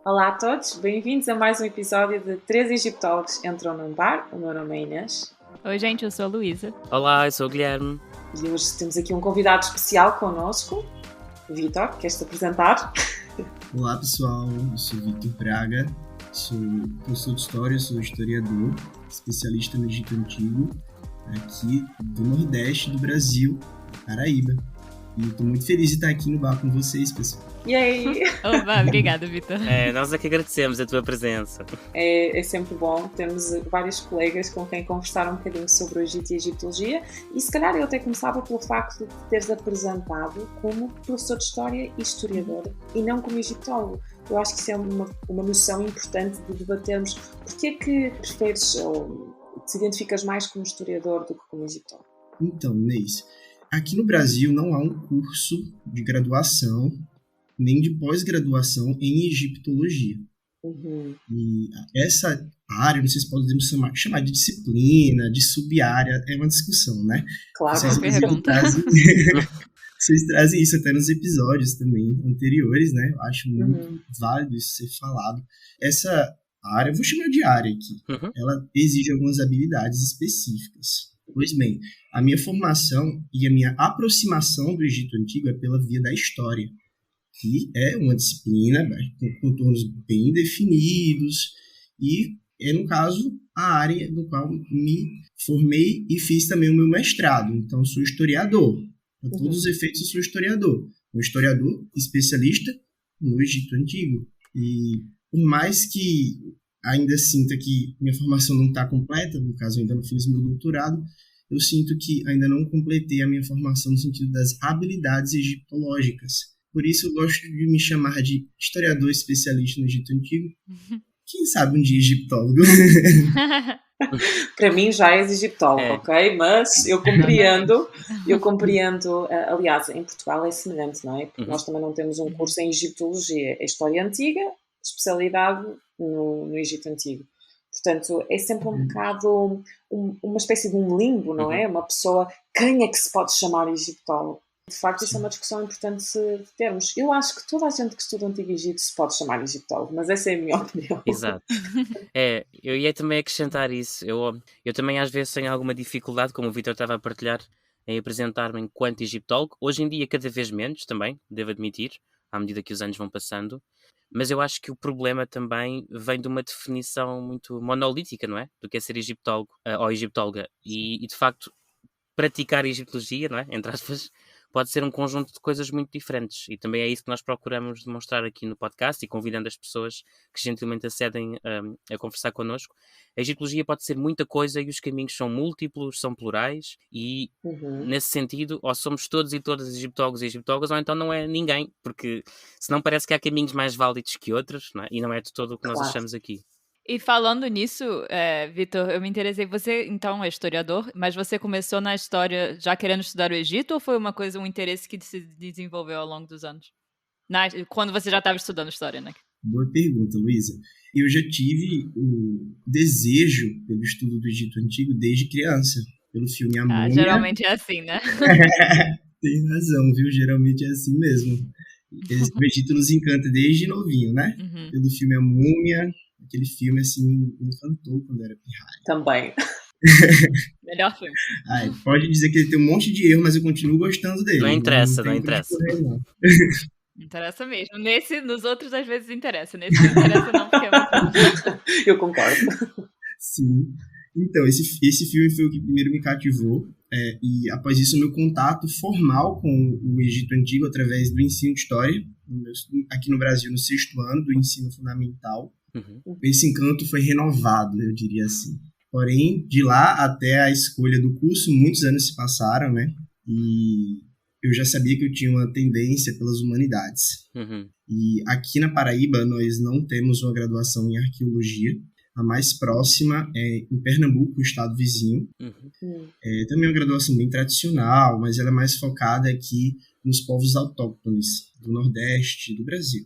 Olá a todos, bem-vindos a mais um episódio de Três Egiptólogos Entram num Bar. O meu nome é Inês. Oi gente, eu sou a Luísa. Olá, eu sou o Guilherme. E hoje temos aqui um convidado especial connosco. Vitor, queres-te apresentar? Olá pessoal, eu sou Vitor Braga, sou professor de História, sou historiador, especialista no Egito Antigo, aqui do Nordeste do Brasil, Paraíba. E estou muito feliz de estar aqui no bar com vocês, pessoal. E aí? Oba, obrigada, Vitor. Nós é que agradecemos a tua presença. É sempre bom, temos vários colegas com quem conversar um bocadinho sobre o Egito e a Egiptologia, e se calhar eu até começava pelo facto de teres apresentado como professor de História e historiador, e não como egiptólogo. Eu acho que isso é uma noção importante de debatermos. Porquê é que preferes ou te identificas mais como historiador do que como egiptólogo? Então, Inês, aqui no Brasil não há um curso de graduação nem de pós-graduação em egiptologia. Uhum. E essa área, não sei se podemos chamar de disciplina, de sub-área, é uma discussão, né? Claro, Vocês trazem isso até nos episódios também anteriores, né? Eu acho muito válido isso ser falado. Essa área, vou chamar de área aqui, ela exige algumas habilidades específicas. Pois bem, a minha formação e a minha aproximação do Egito Antigo é pela via da história, que é uma disciplina com contornos bem definidos e é, no caso, a área no qual me formei e fiz também o meu mestrado. Então, sou historiador. Para todos os efeitos, eu sou historiador. Um historiador especialista no Egito Antigo. E por mais que ainda sinta que minha formação não está completa, no caso, eu ainda não fiz meu doutorado, eu sinto que ainda não completei a minha formação no sentido das habilidades egiptológicas. Por isso eu gosto de me chamar de historiador especialista no Egito Antigo. Quem sabe um dia egiptólogo. Para mim já és egiptólogo, ok? Mas eu compreendo, aliás, em Portugal é semelhante, não é? Porque nós também não temos um curso em egiptologia. É história antiga, especialidade no Egito Antigo. Portanto, é sempre um bocado uma espécie de um limbo, não é? Uma pessoa, quem é que se pode chamar egiptólogo? De facto, isso é uma discussão importante de termos. Eu acho que toda a gente que estuda o Antigo Egito se pode chamar egiptólogo, mas essa é a minha opinião. Exato. Eu ia também acrescentar isso. Eu também às vezes tenho alguma dificuldade, como o Vitor estava a partilhar, em apresentar-me enquanto egiptólogo. Hoje em dia, cada vez menos também, devo admitir, à medida que os anos vão passando. Mas eu acho que o problema também vem de uma definição muito monolítica, não é? Do que é ser egiptólogo ou egiptóloga. E de facto, praticar egiptologia, não é? Entre aspas, pode ser um conjunto de coisas muito diferentes. E também é isso que nós procuramos demonstrar aqui no podcast e convidando as pessoas que gentilmente acedem a conversar connosco. A egiptologia pode ser muita coisa e os caminhos são múltiplos, são plurais e, nesse sentido, ou somos todos e todas egiptólogos e egiptólogas, ou então não é ninguém, porque senão parece que há caminhos mais válidos que outros, não é? E não é de todo o que nós achamos aqui. E falando nisso, Vitor, eu me interessei, você então é historiador, mas você começou na história já querendo estudar o Egito ou foi um interesse que se desenvolveu ao longo dos anos? Quando você já estava estudando história, né? Boa pergunta, Luísa. Eu já tive o desejo pelo estudo do Egito Antigo desde criança, pelo filme A Múmia. Geralmente é assim, né? Tem razão, viu? Geralmente é assim mesmo. O Egito nos encanta desde novinho, né? Pelo filme A Múmia. Aquele filme, assim, me encantou quando era pirralho. Também. Melhor filme. Pode dizer que ele tem um monte de erro, mas eu continuo gostando dele. Não interessa. Não interessa mesmo. Nos outros, às vezes, interessa. Nesse não interessa não, porque é muito... Eu concordo. Sim. Então, esse filme foi o que primeiro me cativou. E após isso, o meu contato formal com o Egito Antigo através do ensino de história, aqui no Brasil, no 6º ano do ensino fundamental. Esse encanto foi renovado, eu diria assim. Porém, de lá até a escolha do curso, muitos anos se passaram, né? E eu já sabia que eu tinha uma tendência pelas humanidades. E aqui na Paraíba, nós não temos uma graduação em arqueologia. A mais próxima é em Pernambuco, o estado vizinho. Também é uma graduação bem tradicional, mas ela é mais focada aqui nos povos autóctones do Nordeste do Brasil.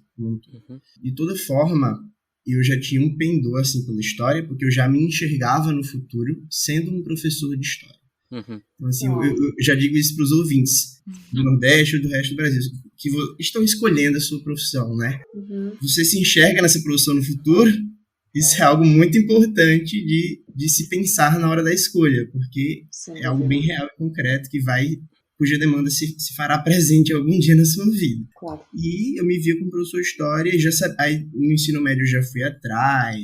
De toda forma, eu já tinha um pendor assim, pela história, porque eu já me enxergava no futuro sendo um professor de história. Então, assim, eu já digo isso para os ouvintes do Nordeste ou do resto do Brasil, que estão escolhendo a sua profissão, né? Você se enxerga nessa profissão no futuro? Isso é algo muito importante de se pensar na hora da escolha, porque é algo bem real e concreto cuja demanda se fará presente algum dia na sua vida. Claro. E eu me via como professor de história, aí no ensino médio eu já fui atrás,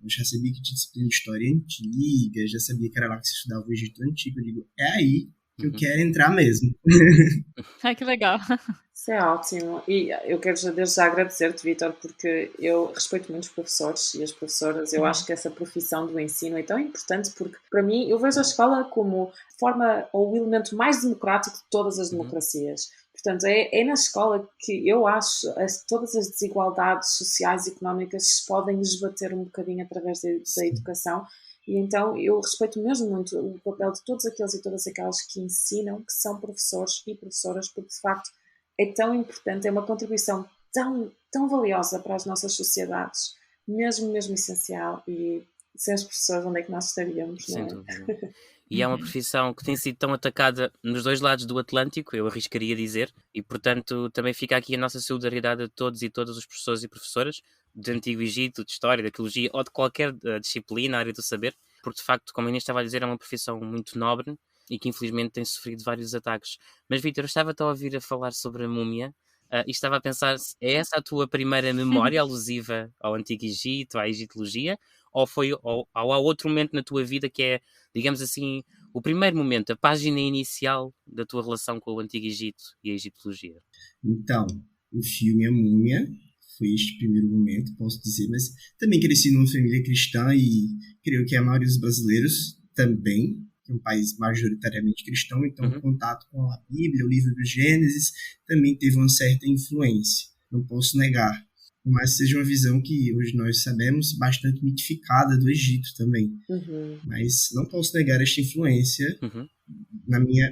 já sabia que tinha disciplina de história antiga, já sabia que era lá que se estudava o Egito Antigo. Eu digo, é aí que eu quero entrar mesmo. Ai, que legal. Isso é ótimo. E eu quero desde já agradecer-te, Vítor, porque eu respeito muito os professores e as professoras. Eu acho que essa profissão do ensino é tão importante porque, para mim, eu vejo a escola como forma ou o elemento mais democrático de todas as democracias. Portanto, é na escola que eu acho todas as desigualdades sociais e económicas se podem esbater um bocadinho através da educação. E então eu respeito mesmo muito o papel de todos aqueles e todas aquelas que ensinam, que são professores e professoras, porque de facto é tão importante, é uma contribuição tão, tão valiosa para as nossas sociedades, mesmo essencial. E sem as pessoas, onde é que nós estaríamos? Sem dúvida. E é uma profissão que tem sido tão atacada nos dois lados do Atlântico, eu arriscaria dizer, e portanto também fica aqui a nossa solidariedade a todos e todas os professores e professoras do Antigo Egito, de História, de Arqueologia ou de qualquer disciplina, área do saber, porque de facto, como a Inês estava a dizer, é uma profissão muito nobre e que infelizmente tem sofrido vários ataques. Mas Vítor, eu estava-te a ouvir a falar sobre a múmia e estava a pensar, é essa a tua primeira memória alusiva ao Antigo Egito, à egiptologia, ou há outro momento na tua vida que é, digamos assim, o primeiro momento, a página inicial da tua relação com o Antigo Egito e a egiptologia? Então, o filme A Múmia foi este primeiro momento, posso dizer, mas também cresci numa família cristã e creio que a maioria dos brasileiros também, que é um país majoritariamente cristão, então o contato com a Bíblia, o livro do Gênesis, também teve uma certa influência, não posso negar. Mas seja uma visão que hoje nós sabemos bastante mitificada do Egito também. Mas não posso negar esta influência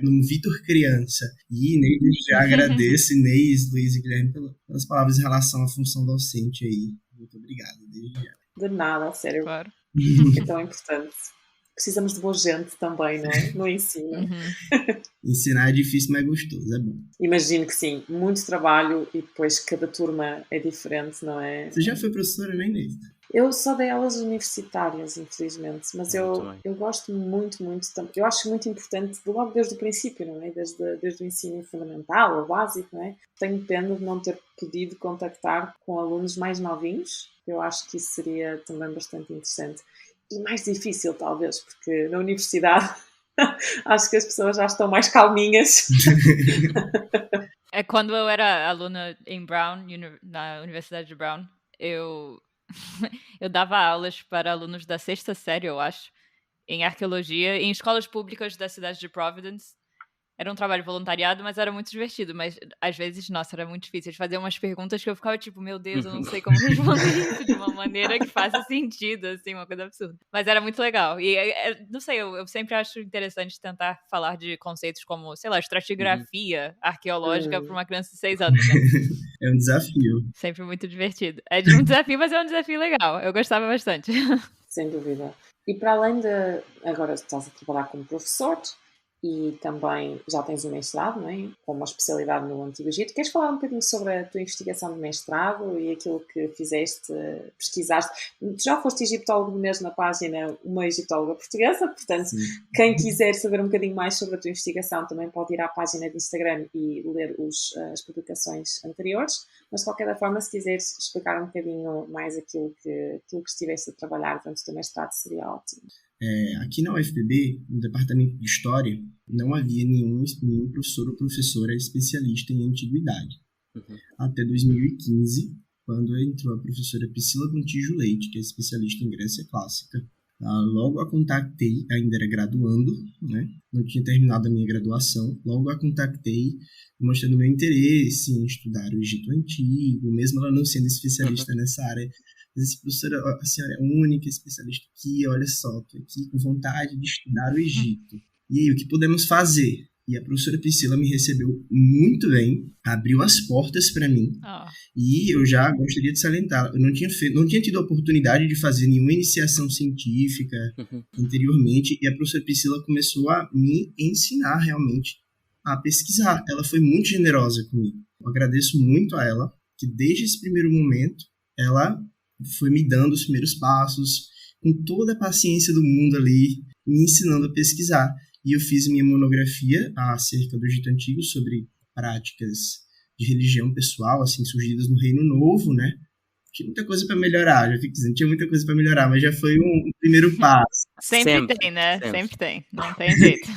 no Vítor criança. E Inês, já agradeço, Inês, Luiz e Guilherme, pelas palavras em relação à função docente aí. Muito obrigado, desde já. De nada, sério. Claro. É tão importante. Precisamos de boa gente também, não é? No ensino. Ensinar é difícil, mas é gostoso, é bom. Imagino que sim. Muito trabalho e depois cada turma é diferente, não é? Você já foi professora, né, Inês? Eu só dei aulas universitárias, infelizmente, mas eu gosto muito, eu acho muito importante, logo desde o princípio, não é? Desde o ensino fundamental, ou básico, não é? Tenho pena de não ter podido contactar com alunos mais novinhos, eu acho que isso seria também bastante interessante. E mais difícil, talvez, porque na universidade acho que as pessoas já estão mais calminhas. É quando eu era aluna em Brown, na Universidade de Brown, eu dava aulas para alunos da 6ª série, eu acho, em arqueologia, em escolas públicas da cidade de Providence. Era um trabalho voluntariado, mas era muito divertido. Mas, às vezes, nossa, era muito difícil. Eles faziam umas perguntas que eu ficava tipo, meu Deus, eu não sei como responder isso de uma maneira que faça sentido, assim, uma coisa absurda. Mas era muito legal. E, não sei, eu sempre acho interessante tentar falar de conceitos como, sei lá, estratigrafia arqueológica para uma criança de 6 anos, né? É um desafio. Sempre muito divertido. É um desafio, mas é um desafio legal. Eu gostava bastante. Sem dúvida. E para além de... Agora estás a trabalhar como professor... E também já tens um mestrado, não é? Com uma especialidade no Antigo Egito. Queres falar um bocadinho sobre a tua investigação de mestrado e aquilo que fizeste, pesquisaste? Tu já foste egiptólogo mesmo na página Uma Egiptóloga Portuguesa, portanto, quem quiser saber um bocadinho mais sobre a tua investigação também pode ir à página de Instagram e ler as publicações anteriores. Mas, de qualquer forma, se quiseres explicar um bocadinho mais aquilo que estiveste a trabalhar durante o teu mestrado, seria ótimo. Aqui na UFPB, no departamento de História, não havia nenhum professor ou professora especialista em Antiguidade. Até 2015, quando entrou a professora Priscila Gontijo Leite, que é especialista em Grécia Clássica. Logo a contatei, ainda era graduando, né? Não tinha terminado a minha graduação, logo a contatei mostrando meu interesse em estudar o Egito Antigo, mesmo ela não sendo especialista nessa área. Mas professora, a senhora é a única especialista aqui, olha só, estou aqui com vontade de estudar o Egito. E aí, o que podemos fazer? E a professora Priscila me recebeu muito bem, abriu as portas para mim. E eu já gostaria de salientar, eu não tinha tido a oportunidade de fazer nenhuma iniciação científica anteriormente, e a professora Priscila começou a me ensinar realmente a pesquisar. Ela foi muito generosa comigo. Eu agradeço muito a ela, que desde esse primeiro momento, ela foi me dando os primeiros passos, com toda a paciência do mundo ali, me ensinando a pesquisar. E eu fiz minha monografia acerca do Egito Antigo sobre práticas de religião pessoal, assim, surgidas no Reino Novo, né? Tinha muita coisa para melhorar, já fico dizendo, tinha muita coisa para melhorar, mas já foi um primeiro passo. Sempre tem, né? Sempre tem, não tem jeito.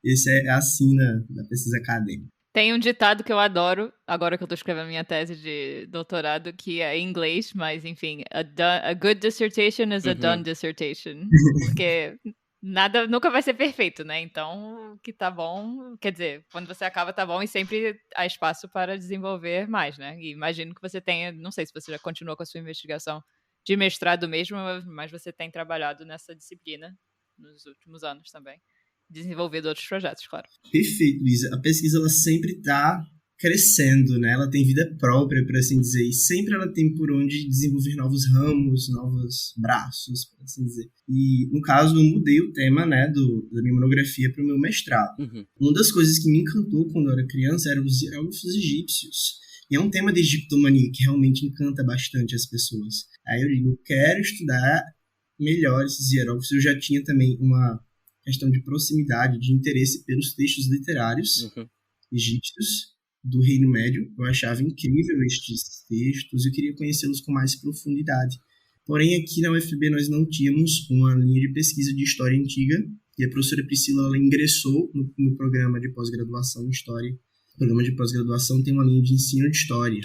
Esse é a sina da pesquisa acadêmica. Tem um ditado que eu adoro, agora que eu tô escrevendo minha tese de doutorado, que é em inglês, mas enfim, a good dissertation is a done dissertation. Porque nada nunca vai ser perfeito, né? Então, o que tá bom, quer dizer, quando você acaba tá bom e sempre há espaço para desenvolver mais, né? E imagino que você tenha, não sei se você já continua com a sua investigação de mestrado mesmo, mas você tem trabalhado nessa disciplina nos últimos anos também. Desenvolvido outros projetos, claro. Perfeito, Luísa. A pesquisa ela sempre está crescendo, né? Ela tem vida própria, por assim dizer, e sempre ela tem por onde desenvolver novos ramos, novos braços, por assim dizer. E, no caso, eu mudei o tema, né, da minha monografia para o meu mestrado. Uma das coisas que me encantou quando eu era criança eram os hieróglifos egípcios. E é um tema de egiptomania que realmente encanta bastante as pessoas. Aí eu digo, eu quero estudar melhor esses hieróglifos. Eu já tinha também uma questão de proximidade, de interesse pelos textos literários egípcios do Reino Médio. Eu achava incrível estes textos e eu queria conhecê-los com mais profundidade. Porém, aqui na UFB nós não tínhamos uma linha de pesquisa de história antiga e a professora Priscila ela ingressou no programa de pós-graduação em História. O programa de pós-graduação tem uma linha de ensino de História.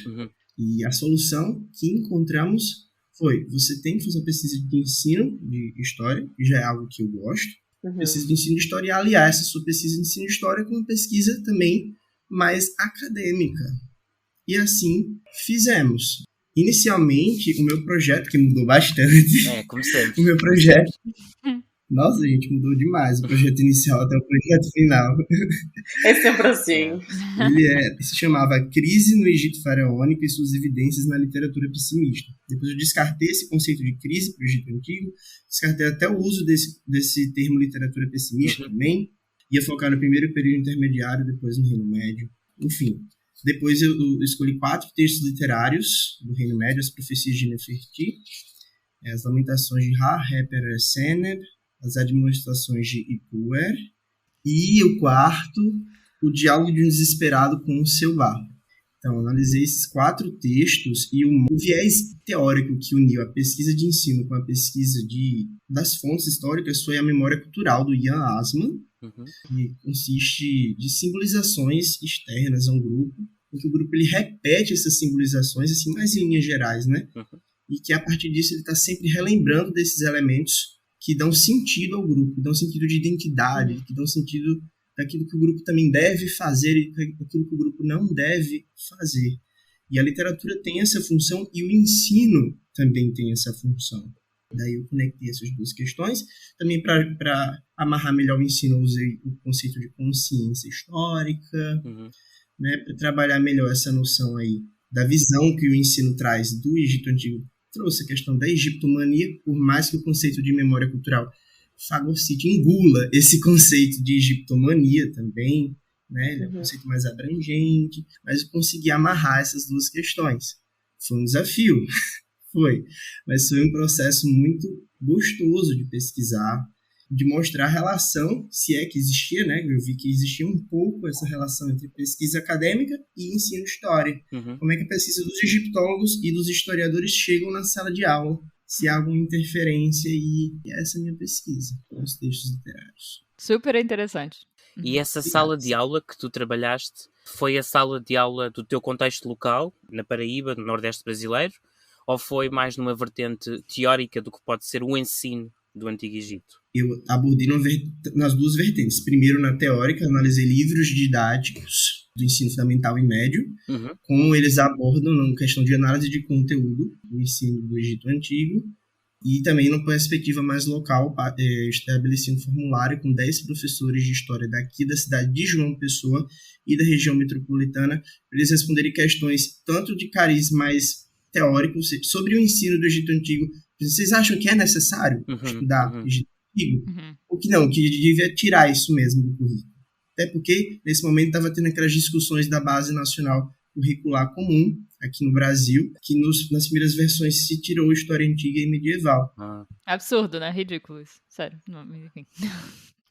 E a solução que encontramos foi, você tem que fazer uma pesquisa de ensino de História, que já é algo que eu gosto, pesquisa de ensino de história e aliar essa sua pesquisa de ensino de história com uma pesquisa também mais acadêmica. E assim fizemos. Inicialmente, o meu projeto, que mudou bastante. Como sempre. O meu projeto... Nossa, gente, mudou demais o projeto inicial até o projeto final. É sempre assim. Ele se chamava Crise no Egito Faraônico e suas evidências na literatura pessimista. Depois eu descartei esse conceito de crise para o Egito Antigo, descartei até o uso desse termo literatura pessimista também, ia focar no primeiro período intermediário, depois no Reino Médio. Enfim, depois eu escolhi 4 textos literários do Reino Médio, as profecias de Neferti, as lamentações de Ha-Reper-Seneb, as admoestações de Ipuer, e o 4º, o diálogo de um desesperado com o seu barco. Então, eu analisei esses 4 textos e o viés teórico que uniu a pesquisa de ensino com a pesquisa das fontes históricas foi a memória cultural do Ian Asman, que consiste de simbolizações externas a um grupo, em que o grupo ele repete essas simbolizações, assim, mais em linhas gerais, né? E que a partir disso ele está sempre relembrando desses elementos que dão sentido ao grupo, que dão sentido de identidade, que dão sentido daquilo que o grupo também deve fazer e daquilo que o grupo não deve fazer. E a literatura tem essa função e o ensino também tem essa função. Daí eu conectei essas duas questões. Também para amarrar melhor o ensino, eu usei o conceito de consciência histórica, né, para trabalhar melhor essa noção aí da visão que o ensino traz do Egito Antigo. Trouxe a questão da egiptomania, por mais que o conceito de memória cultural fagocite engula esse conceito de egiptomania também, né? Ele é um conceito mais abrangente, mas eu consegui amarrar essas duas questões. Foi um desafio, mas foi um processo muito gostoso de pesquisar, de mostrar a relação, se é que existia, né? Eu vi que existia um pouco essa relação entre pesquisa acadêmica e ensino de história. Como é que a pesquisa dos egiptólogos e dos historiadores chegam na sala de aula, se há alguma interferência, e essa é a minha pesquisa com os textos literários. Super interessante. E essa sala de aula que tu trabalhaste foi a sala de aula do teu contexto local, na Paraíba, no Nordeste brasileiro, ou foi mais numa vertente teórica do que pode ser o ensino do Antigo Egito? Eu abordei nas duas vertentes. Primeiro, na teórica, analisei livros didáticos do ensino fundamental e médio, como eles abordam na questão de análise de conteúdo do ensino do Egito Antigo, E também, numa perspectiva mais local, estabeleci um formulário com 10 professores de história daqui da cidade de João Pessoa e da região metropolitana, para eles responderem questões tanto de cariz mais teórico sobre o ensino do Egito Antigo. Vocês acham que é necessário estudar o Egito Antigo? Ou que não, que devia tirar isso mesmo do currículo? Até porque, nesse momento, estava tendo aquelas discussões da Base Nacional Curricular Comum, aqui no Brasil, que nas primeiras versões se tirou história antiga e medieval. Absurdo, né? Ridículo isso. Sério. Não, enfim.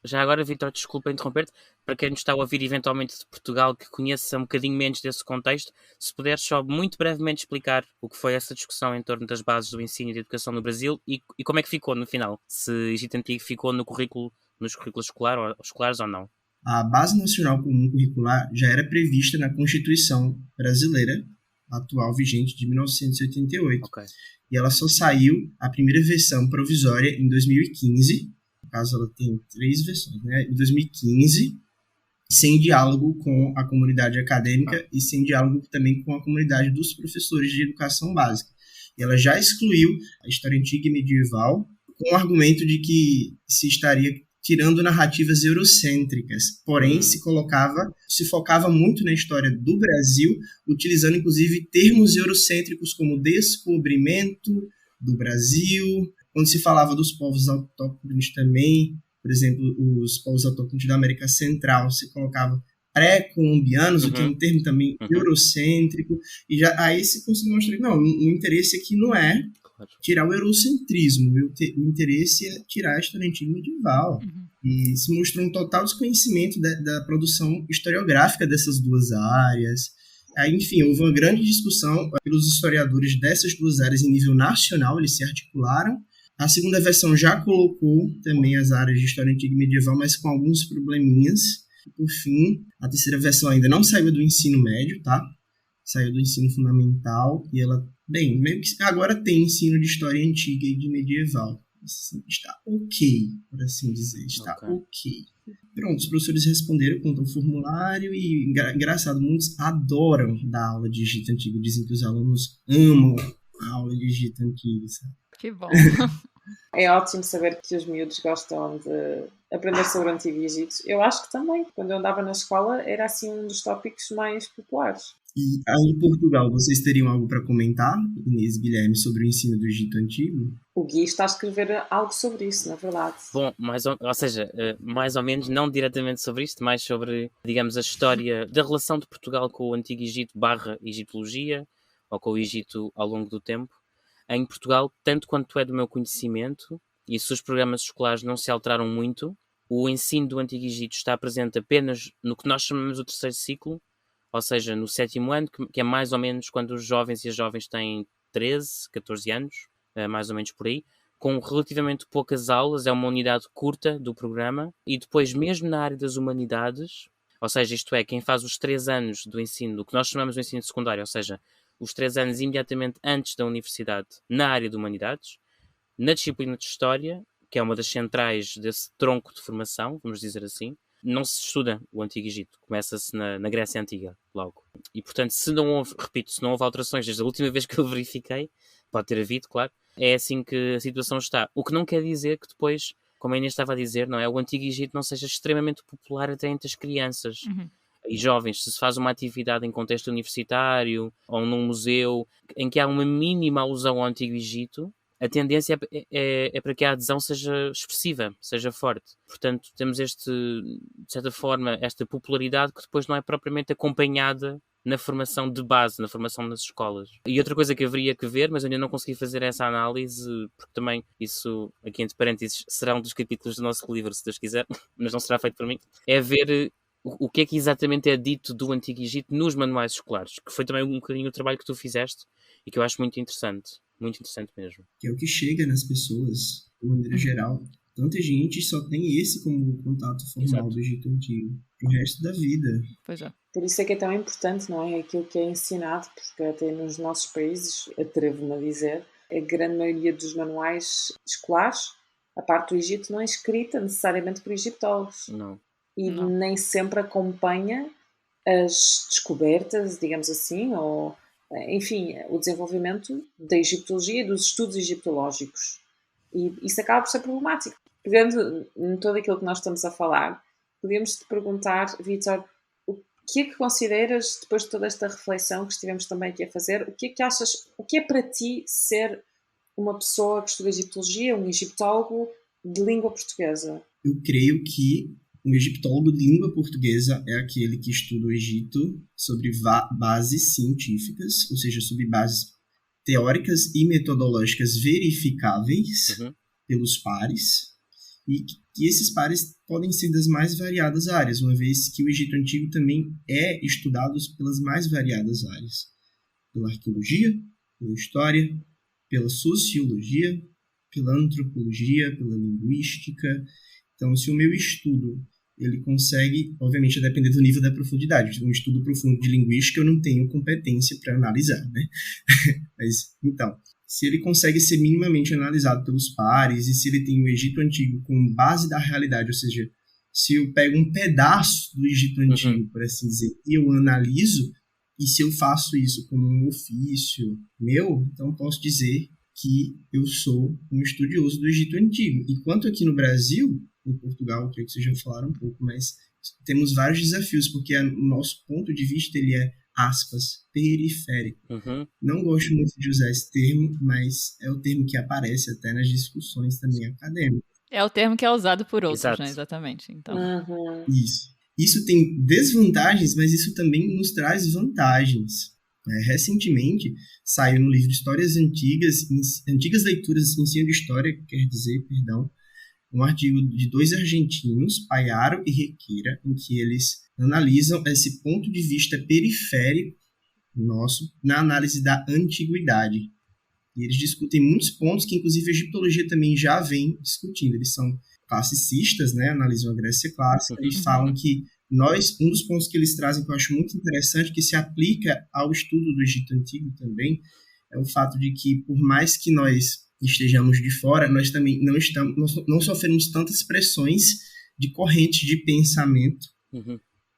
Já agora, Vitor, desculpa interromper-te, para quem nos está a ouvir eventualmente de Portugal, que conheça um bocadinho menos desse contexto, se puderes só muito brevemente explicar o que foi essa discussão em torno das bases do ensino e da educação no Brasil e como é que ficou no final, se Egito Antigo ficou no currículo, nos currículos escolares ou não. A Base Nacional Comum Curricular já era prevista na Constituição Brasileira, atual vigente de 1988. Okay. E ela só saiu, a primeira versão provisória, em 2015. No caso, ela tem 3 versões, né? Em 2015, sem diálogo com a comunidade acadêmica e sem diálogo também com a comunidade dos professores de educação básica. E ela já excluiu a história antiga e medieval com o argumento de que se estaria tirando narrativas eurocêntricas, porém se focava muito na história do Brasil, utilizando inclusive termos eurocêntricos como descobrimento do Brasil, quando se falava dos povos autóctones também, por exemplo, os povos autóctones da América Central, se colocava pré-colombianos, o que é um termo também eurocêntrico, e já aí se conseguiu mostrar que não, o interesse aqui não é tirar o eurocentrismo, o interesse é tirar a história antiga medieval. E se mostrou um total desconhecimento da produção historiográfica dessas duas áreas. Aí, enfim, houve uma grande discussão pelos historiadores dessas duas áreas em nível nacional, eles se articularam. A segunda versão já colocou também as áreas de história antiga e medieval, mas com alguns probleminhas. E, por fim, a terceira versão ainda não saiu do ensino médio, tá? Saiu do ensino fundamental e ela, bem, meio que agora tem ensino de história antiga e de medieval. Assim, está ok, por assim dizer, está ok. Pronto, os professores responderam quanto ao formulário e, engraçado, muitos adoram dar aula de Egito Antigo, dizem que os alunos amam a aula de Egito Antigo, sabe? Que bom. É ótimo saber que os miúdos gostam de aprender sobre o Antigo Egito. Eu acho que também, quando eu andava na escola, era assim um dos tópicos mais populares. E aí em Portugal, vocês teriam algo para comentar, Inês e Guilherme, sobre o ensino do Egito Antigo? O Gui está a escrever algo sobre isso, na verdade. Bom, mais ou menos, não diretamente sobre isto, mais sobre, digamos, a história da relação de Portugal com o Antigo Egito / Egiptologia, ou com o Egito ao longo do tempo. Em Portugal, tanto quanto é do meu conhecimento, e se os programas escolares não se alteraram muito, o ensino do Antigo Egito está presente apenas no que nós chamamos o terceiro ciclo, ou seja, no 7º ano, que é mais ou menos quando os jovens e as jovens têm 13, 14 anos, mais ou menos por aí, com relativamente poucas aulas, é uma unidade curta do programa, e depois mesmo na área das humanidades, ou seja, isto é, quem faz os 3 anos do ensino, do que nós chamamos de ensino secundário, ou seja, os 3 anos imediatamente antes da universidade na área de humanidades, na disciplina de História, que é uma das centrais desse tronco de formação, vamos dizer assim, não se estuda o Antigo Egito, começa-se na Grécia Antiga, logo. E, portanto, se não houve alterações desde a última vez que eu verifiquei, pode ter havido, claro, é assim que a situação está. O que não quer dizer que depois, como a Inês estava a dizer, não é, o Antigo Egito não seja extremamente popular até entre as crianças e jovens. Se faz uma atividade em contexto universitário ou num museu em que há uma mínima alusão ao Antigo Egito, a tendência é para que a adesão seja expressiva, seja forte. Portanto, temos de certa forma, esta popularidade que depois não é propriamente acompanhada na formação de base, na formação nas escolas. E outra coisa que haveria que ver, mas eu ainda não consegui fazer essa análise, porque também isso, aqui entre parênteses, será um dos capítulos do nosso livro, se Deus quiser, mas não será feito por mim, é ver o que é que exatamente é dito do Antigo Egito nos manuais escolares, que foi também um bocadinho o trabalho que tu fizeste e que eu acho muito interessante mesmo. Que é o que chega nas pessoas, de maneira geral. Tanta gente só tem esse como contato formal do Egito Antigo, pro resto da vida. Pois é. Por isso é que é tão importante, não é? Aquilo que é ensinado, porque até nos nossos países, atrevo-me a dizer, a grande maioria dos manuais escolares, a parte do Egito não é escrita necessariamente por egiptólogos. Não. E nem sempre acompanha as descobertas, digamos assim, ou, enfim, o desenvolvimento da egiptologia e dos estudos egiptológicos. E isso acaba por ser problemático. Pegando em tudo aquilo que nós estamos a falar, podemos te perguntar, Vítor, o que é que consideras, depois de toda esta reflexão que estivemos também aqui a fazer, o que é que achas, o que é para ti ser uma pessoa que estuda egiptologia, um egiptólogo de língua portuguesa? Eu creio que um egiptólogo de língua portuguesa é aquele que estuda o Egito sobre bases científicas, ou seja, sobre bases teóricas e metodológicas verificáveis pelos pares, e que esses pares podem ser das mais variadas áreas, uma vez que o Egito Antigo também é estudado pelas mais variadas áreas, pela arqueologia, pela história, pela sociologia, pela antropologia, pela linguística. Então, se o meu estudo ele consegue, obviamente, a depender do nível da profundidade. Um estudo profundo de linguística eu não tenho competência para analisar, né? Mas, então, se ele consegue ser minimamente analisado pelos pares e se ele tem o Egito Antigo como base da realidade, ou seja, se eu pego um pedaço do Egito Antigo, por assim dizer, e eu analiso, e se eu faço isso como um ofício meu, então posso dizer que eu sou um estudioso do Egito Antigo. Enquanto aqui no Brasil, em Portugal, eu creio que vocês já falaram um pouco, mas temos vários desafios, porque o nosso ponto de vista ele é, aspas, periférico. Não gosto muito de usar esse termo, mas é o termo que aparece até nas discussões também acadêmicas. É o termo que é usado por outros, né? Exatamente. Então. Isso tem desvantagens, mas isso também nos traz vantagens. Recentemente, saiu no livro Histórias Antigas Leituras, Ensino de História, um artigo de 2 argentinos, Paiaro e Requeira, em que eles analisam esse ponto de vista periférico nosso na análise da antiguidade. E eles discutem muitos pontos que, inclusive, a egiptologia também já vem discutindo. Eles são classicistas, né? Analisam a Grécia clássica e falam que um dos pontos que eles trazem que eu acho muito interessante, que se aplica ao estudo do Egito Antigo também, é o fato de que, por mais que nós estejamos de fora, nós também não sofremos tantas pressões de correntes de pensamento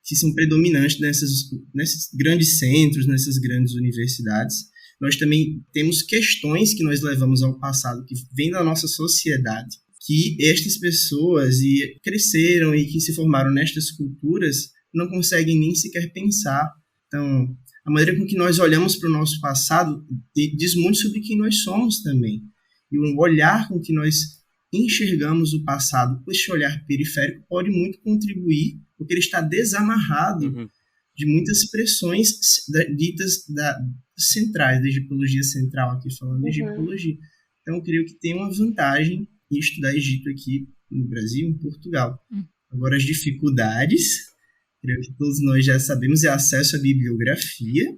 que são predominantes nesses grandes centros, nessas grandes universidades. Nós também temos questões que nós levamos ao passado, que vêm da nossa sociedade, que estas pessoas cresceram e que se formaram nestas culturas não conseguem nem sequer pensar. Então, a maneira com que nós olhamos para o nosso passado diz muito sobre quem nós somos também. E o olhar com que nós enxergamos o passado, esse olhar periférico, pode muito contribuir, porque ele está desamarrado de muitas pressões ditas centrais, da egiptologia central, aqui falando de egiptologia. Então, eu creio que tem uma vantagem em estudar Egito aqui no Brasil, em Portugal. Agora, as dificuldades, creio que todos nós já sabemos, é acesso à bibliografia.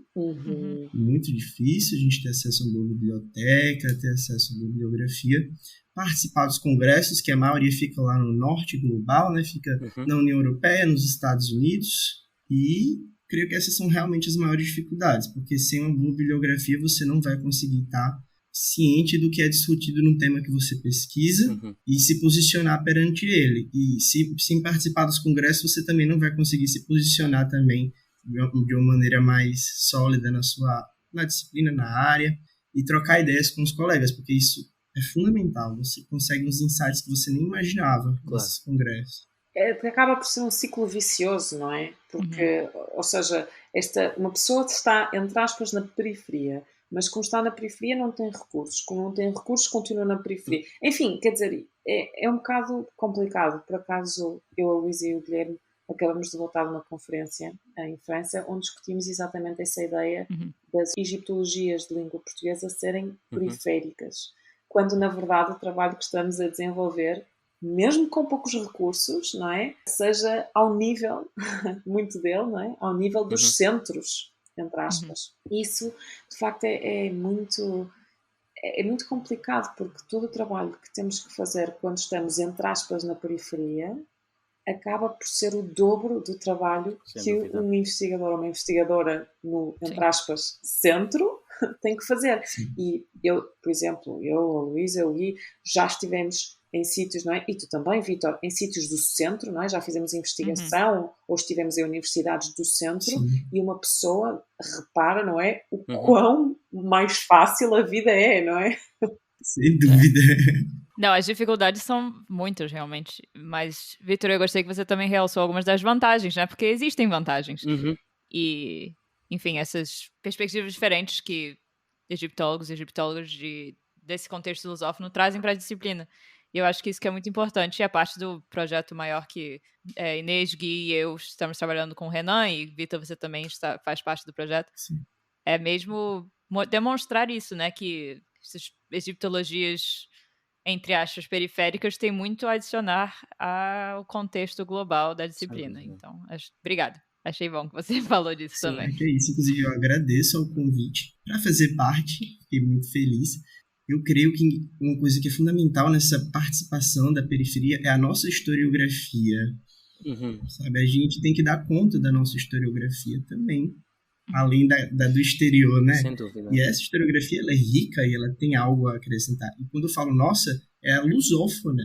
Muito difícil a gente ter acesso a uma boa biblioteca, ter acesso a uma bibliografia. Participar dos congressos, que a maioria fica lá no norte global, né? Fica na União Europeia, nos Estados Unidos. E creio que essas são realmente as maiores dificuldades, porque sem uma boa bibliografia você não vai conseguir estar ciente do que é discutido no tema que você pesquisa e se posicionar perante ele. E se participar dos congressos, você também não vai conseguir se posicionar também de uma maneira mais sólida na disciplina, na área, e trocar ideias com os colegas, porque isso é fundamental. Você consegue uns insights que você nem imaginava nesses congressos. Acaba por ser um ciclo vicioso, não é? Porque, ou seja, uma pessoa está, entre aspas, na periferia, mas como está na periferia não tem recursos. Como não tem recursos, continua na periferia. Enfim, quer dizer, é um bocado complicado. Por acaso, eu, a Luísa e o Guilherme acabamos de voltar de uma conferência em França, onde discutimos exatamente essa ideia das egiptologias de língua portuguesa serem periféricas, quando, na verdade, o trabalho que estamos a desenvolver, mesmo com poucos recursos, não é? Seja ao nível, muito dele, não é? Ao nível dos centros, entre aspas. Isso, de facto, é muito complicado, porque todo o trabalho que temos que fazer quando estamos, entre aspas, na periferia, acaba por ser o dobro do trabalho que um investigador ou uma investigadora no, entre aspas, centro tem que fazer. E eu, por exemplo, a Luísa, o Gui, já estivemos em sítios, não é? E tu também, Vítor, em sítios do centro, não é? Já fizemos investigação ou estivemos em universidades do centro e uma pessoa repara, não é? O quão mais fácil a vida é, não é? Sem dúvida. Não, as dificuldades são muitas, realmente. Mas, Vitor, eu gostei que você também realçou algumas das vantagens, né? Porque existem vantagens. E, enfim, essas perspectivas diferentes que egiptólogos e egiptólogas desse contexto lusófono trazem para a disciplina. E eu acho que isso que é muito importante. E a parte do projeto maior que Inês, Gui e eu estamos trabalhando com o Renan, e Vitor, você também faz parte do projeto. Sim. É mesmo demonstrar isso, né? Que essas egiptologias, entre aspas, periféricas, têm muito a adicionar ao contexto global da disciplina. Então, obrigada. Achei bom que você falou disso também. É isso. Inclusive, eu agradeço ao convite para fazer parte. Fiquei muito feliz. Eu creio que uma coisa que é fundamental nessa participação da periferia é a nossa historiografia. Sabe? A gente tem que dar conta da nossa historiografia também, além do exterior, né? Sem dúvida. E essa historiografia, ela é rica e ela tem algo a acrescentar. E quando eu falo nossa, é a lusófona.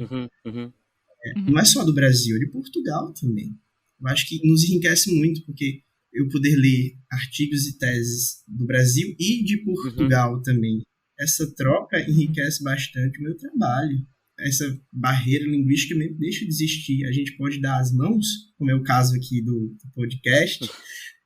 Não é só do Brasil, é de Portugal também. Eu acho que nos enriquece muito, porque eu poder ler artigos e teses do Brasil e de Portugal também. Essa troca enriquece bastante o meu trabalho. Essa barreira linguística meio que deixa de existir. A gente pode dar as mãos, como é o caso aqui do podcast,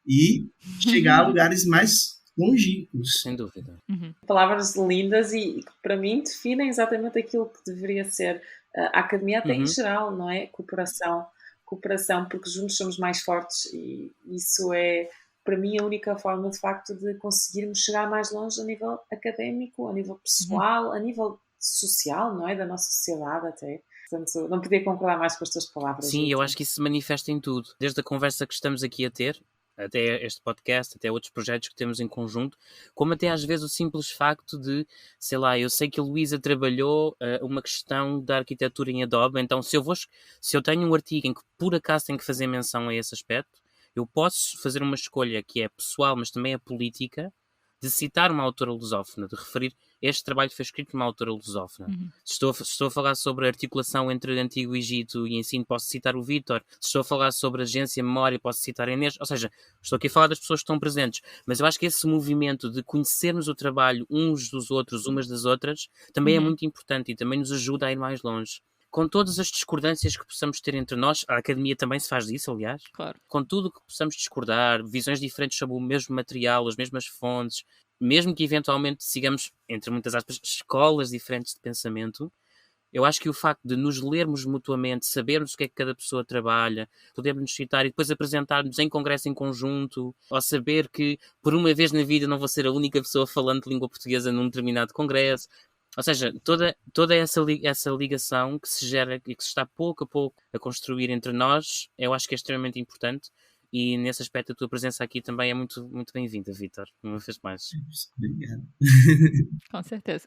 e chegar a lugares mais longínquos. Sem dúvida. Palavras lindas e que para mim definem exatamente aquilo que deveria ser a academia até em geral, não é? Cooperação, porque juntos somos mais fortes, e isso é, para mim, a única forma, de facto, de conseguirmos chegar mais longe a nível académico, a nível pessoal, a nível social, não é? Da nossa sociedade até. Portanto, não podia concordar mais com as tuas palavras. Sim, eu acho que isso se manifesta em tudo. Desde a conversa que estamos aqui a ter, até este podcast, até outros projetos que temos em conjunto, como até às vezes o simples facto de, sei lá, eu sei que a Luísa trabalhou uma questão da arquitetura em Adobe, então se eu tenho um artigo em que por acaso tenho que fazer menção a esse aspecto, eu posso fazer uma escolha que é pessoal, mas também é política, de citar uma autora lusófona, de referir este trabalho foi escrito por uma autora lusófona. Se estou a falar sobre a articulação entre o Antigo Egito e ensino, posso citar o Vítor. Se estou a falar sobre a agência memória, posso citar a Inês. Ou seja, estou aqui a falar das pessoas que estão presentes. Mas eu acho que esse movimento de conhecermos o trabalho uns dos outros, umas das outras, também é muito importante e também nos ajuda a ir mais longe. Com todas as discordâncias que possamos ter entre nós, a academia também se faz disso, aliás. Claro. Com tudo o que possamos discordar, visões diferentes sobre o mesmo material, as mesmas fontes, mesmo que eventualmente sigamos, entre muitas aspas, escolas diferentes de pensamento, eu acho que o facto de nos lermos mutuamente, sabermos o que é que cada pessoa trabalha, podermos nos citar e depois apresentarmos em congresso em conjunto, ou saber que por uma vez na vida não vou ser a única pessoa falando de língua portuguesa num determinado congresso. Ou seja, toda essa ligação que se gera e que se está pouco a pouco a construir entre nós, eu acho que é extremamente importante. E nesse aspecto a tua presença aqui também é muito, muito bem-vinda, Vítor. Uma vez mais. Obrigado. Com certeza.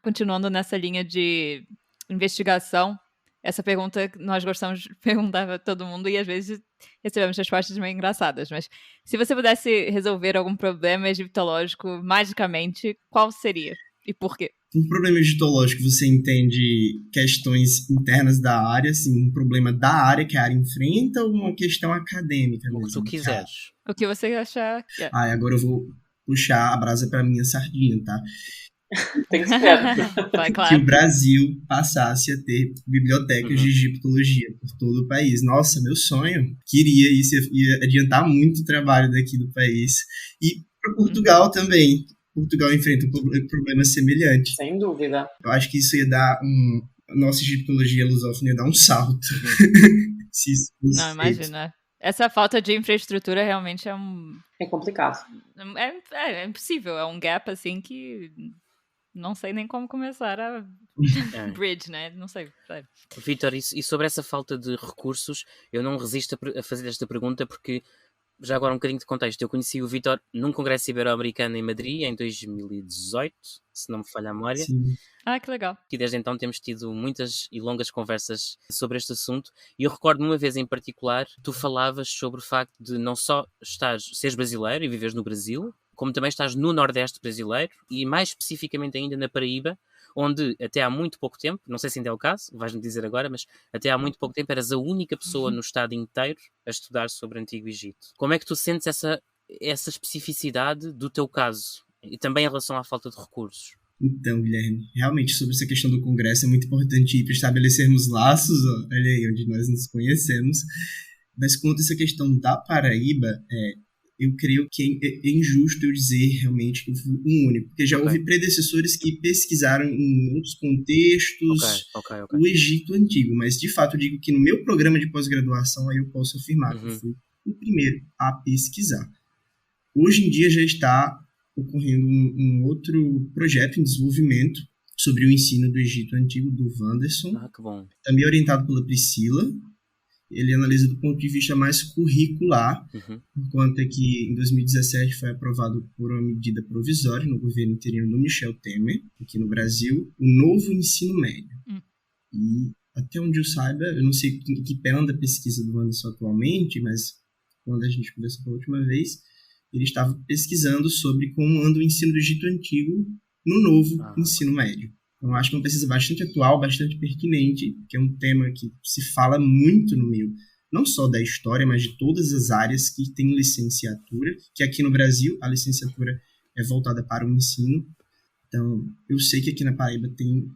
Continuando nessa linha de investigação, essa pergunta que nós gostamos de perguntar para todo mundo e às vezes recebemos respostas meio engraçadas, mas se você pudesse resolver algum problema egiptológico magicamente, qual seria e por quê? Um problema egiptológico, você entende questões internas da área, assim, um problema da área que a área enfrenta, ou uma questão acadêmica mesmo? O que tu quiseres. O que você achar que é. Agora eu vou puxar a brasa para minha sardinha, tá? Tem que ser. Vai, claro. Que o Brasil passasse a ter bibliotecas de egiptologia por todo o país. Nossa, meu sonho. Queria isso, ia adiantar muito o trabalho daqui do país. E para Portugal também. Portugal enfrenta um problema semelhante. Sem dúvida. Eu acho que isso ia dar a nossa egiptologia lusófona ia dar um salto. Se isso fosse Não, imagina. Essa falta de infraestrutura realmente é É complicado. É impossível. É um gap, assim, que não sei nem como começar a bridge, né? Não sei. Vítor, e sobre essa falta de recursos, eu não resisto a fazer esta pergunta porque... Já agora um bocadinho de contexto. Eu conheci o Vítor num congresso ibero-americano em Madrid em 2018, se não me falha a memória. Sim. Que legal. E desde então temos tido muitas e longas conversas sobre este assunto. E eu recordo uma vez em particular, tu falavas sobre o facto de não só seres brasileiro e viveres no Brasil, como também estás no Nordeste brasileiro e mais especificamente ainda na Paraíba, onde até há muito pouco tempo, não sei se ainda é o caso, vais-me dizer agora, mas até há muito pouco tempo eras a única pessoa no estado inteiro a estudar sobre o Antigo Egito. Como é que tu sentes essa especificidade do teu caso? E também em relação à falta de recursos? Então, Guilherme, realmente sobre essa questão do Congresso é muito importante para estabelecermos laços, ó, olha aí, onde nós nos conhecemos. Mas quanto a essa questão da Paraíba, eu creio que é injusto eu dizer realmente que eu fui um único, porque já houve predecessores que pesquisaram em outros contextos o Egito Antigo, mas de fato eu digo que no meu programa de pós-graduação aí eu posso afirmar que eu fui o primeiro a pesquisar. Hoje em dia já está ocorrendo um outro projeto em desenvolvimento sobre o ensino do Egito Antigo, do Wanderson, que bom. Também orientado pela Priscila. Ele analisa do ponto de vista mais curricular, por conta que em 2017 foi aprovado por uma medida provisória no governo interino do Michel Temer, aqui no Brasil, o novo ensino médio. E até onde eu saiba, eu não sei em que pé anda a pesquisa do Anderson atualmente, mas quando a gente conversou pela última vez, ele estava pesquisando sobre como anda o ensino do Egito Antigo no novo ensino médio. Então, acho que é uma pesquisa bastante atual, bastante pertinente, que é um tema que se fala muito no meio, não só da história, mas de todas as áreas que têm licenciatura, que aqui no Brasil a licenciatura é voltada para o ensino. Então, eu sei que aqui na Paraíba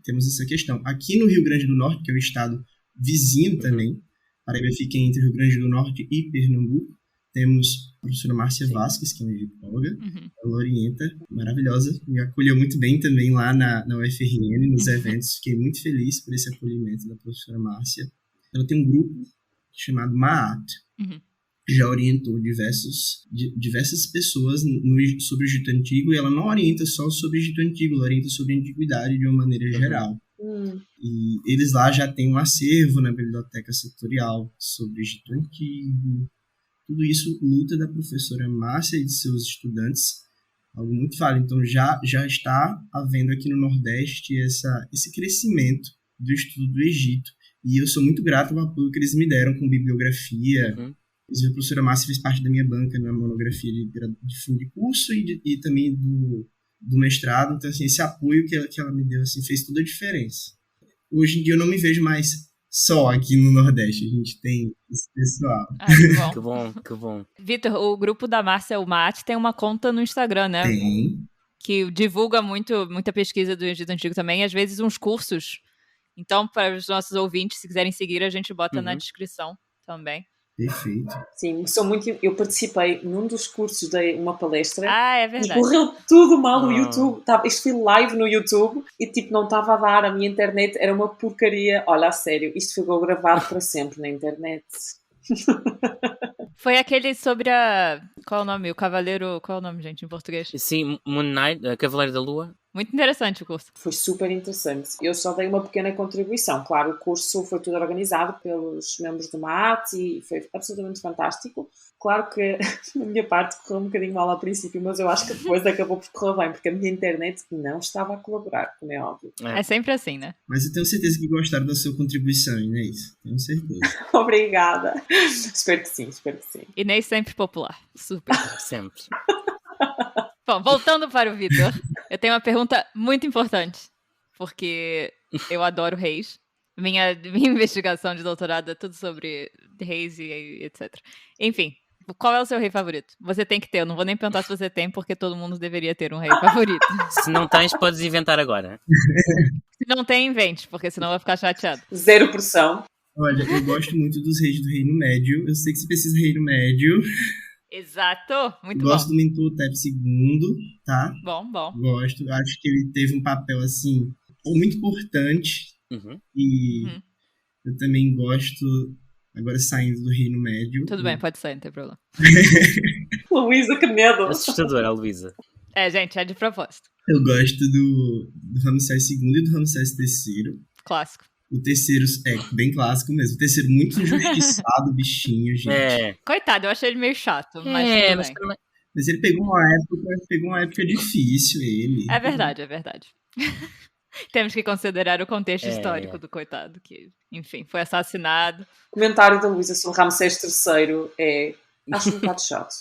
temos essa questão. Aqui no Rio Grande do Norte, que é o estado vizinho também, Paraíba fica entre Rio Grande do Norte e Pernambuco, temos a professora Márcia Vasques, que é uma egiptóloga, ela orienta, maravilhosa, me acolheu muito bem também lá na UFRN, nos eventos, fiquei muito feliz por esse acolhimento da professora Márcia. Ela tem um grupo chamado Maat, que já orientou diversas pessoas sobre o Egito Antigo, e ela não orienta só sobre o Egito Antigo, ela orienta sobre a Antiguidade de uma maneira geral. E eles lá já têm um acervo na biblioteca setorial sobre o Egito Antigo. Tudo isso luta da professora Márcia e de seus estudantes, algo muito válido. Então, já está havendo aqui no Nordeste esse crescimento do estudo do Egito. E eu sou muito grato ao apoio que eles me deram com bibliografia. A professora Márcia fez parte da minha banca na monografia de fim de curso e também do mestrado. Então, assim, esse apoio que ela me deu assim, fez toda a diferença. Hoje em dia, eu não me vejo mais só aqui no Nordeste, a gente tem esse pessoal. Que bom, que bom. Vitor, o grupo da Márcia, o MAT, tem uma conta no Instagram, né? Tem. Que divulga muita pesquisa do Egito Antigo também, e às vezes uns cursos. Então, para os nossos ouvintes, se quiserem seguir, a gente bota na descrição também. Perfeito. Sim, eu participei num dos cursos de uma palestra. É verdade. E correu tudo mal no YouTube. Isto foi live no YouTube e não estava a dar, a minha internet era uma porcaria. Olha, a sério, isto ficou gravado para sempre na internet. Foi aquele sobre qual é o nome? O Cavaleiro... Qual é o nome, gente, em português? Sim, Moon Knight, Cavaleiro da Lua. Muito interessante o curso. Foi super interessante. Eu só dei uma pequena contribuição. Claro, o curso foi tudo organizado pelos membros do MAT e foi absolutamente fantástico. Claro que a minha parte correu um bocadinho mal ao princípio, mas eu acho que depois acabou por correr bem, porque a minha internet não estava a colaborar, como é óbvio. É sempre assim, né? Mas eu tenho certeza que gostaram da sua contribuição, Inês. Tenho certeza. Obrigada. Espero que sim. Inês sempre popular. Super. Sempre. Bom, voltando para o Vitor, eu tenho uma pergunta muito importante, porque eu adoro reis. Minha investigação de doutorado é tudo sobre reis e etc. Enfim, qual é o seu rei favorito? Você tem que ter, eu não vou nem perguntar se você tem, porque todo mundo deveria ter um rei favorito. Se não tens, podes inventar agora. Se não tem, invente, porque senão vai ficar chateado. 0%. Olha, eu gosto muito dos reis do Reino Médio. Eu sei que você precisa do Reino Médio. Exato, muito Gosto bom. do Mentuhotep II, tá? Bom. Gosto. Acho que ele teve um papel, assim, muito importante. E eu também gosto, agora saindo do Reino Médio. Tudo bem, pode sair, não tem problema. Luísa, que medo. Assustadora, Luísa. Gente, é de propósito. Eu gosto do Ramsés II e do Ramsés III. Clássico. O terceiro é bem clássico mesmo. O terceiro muito injustiçado, bichinho, gente. Coitado, eu achei ele meio chato, mas tudo bem. Mas ele pegou uma época difícil, ele. É verdade. Temos que considerar o contexto histórico do coitado, que, enfim, foi assassinado. O comentário da Luísa sobre Ramsés III acho um bocado chato.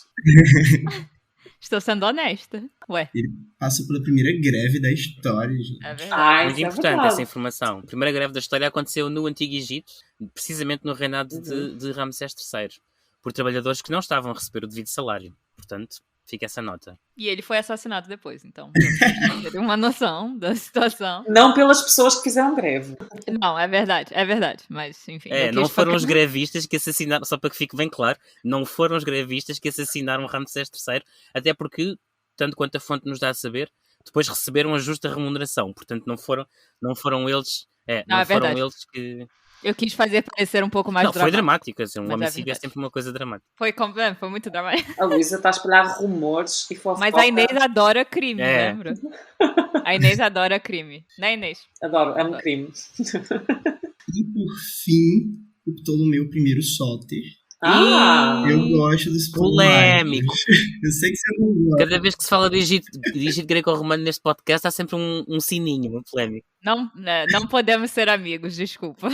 Estou sendo honesta. Ué. Ele passou pela primeira greve da história, gente. É verdade. Muito importante essa informação. A primeira greve da história aconteceu no Antigo Egito, precisamente no reinado de Ramsés III, por trabalhadores que não estavam a receber o devido salário. Portanto, Fica essa nota. E ele foi assassinado depois, então. Tem uma noção da situação. Não pelas pessoas que fizeram greve. Não, é verdade. Mas, enfim. Não foram os grevistas que assassinaram, só para que fique bem claro, não foram os grevistas que assassinaram Ramsés III, até porque, tanto quanto a fonte nos dá a saber, depois receberam a justa remuneração. Portanto, não foram eles... não foram eles que... Eu quis fazer parecer um pouco mais dramático. Foi dramático, assim, um homicídio é sempre uma coisa dramática. Foi muito dramático. A Luísa está a espalhar rumores e fofoca. Mas a Inês adora crime, lembra? A Inês adora crime. Né, Inês? Adoro, amo crime. E por fim, o Ptolomeu I Sóter. Eu gosto dos polêmico. Eu sei que você não gosta. Cada vez que se fala de Egito greco-romano neste podcast, há sempre um sininho, uma polêmica. Não podemos ser amigos, desculpa.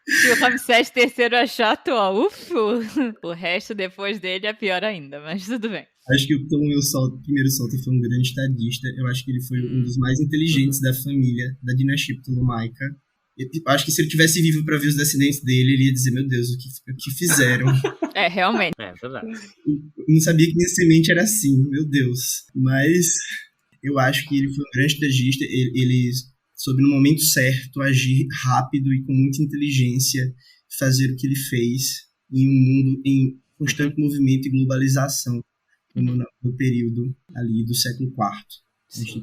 Se o Ramsés III é chato, o resto depois dele é pior ainda, mas tudo bem. Acho que o Ptolomeu I Sóter foi um grande estadista. Eu acho que ele foi um dos mais inteligentes da família, da dinastia ptolomaica. Eu acho que se ele tivesse vivo para ver os descendentes dele, ele ia dizer, meu Deus, o que fizeram? Realmente. É verdade. Eu não sabia que minha semente era assim, meu Deus. Mas eu acho que ele foi um grande estadista. Ele soube no momento certo agir rápido e com muita inteligência, fazer o que ele fez em um mundo em constante movimento e globalização, como no período ali do século IV a.C.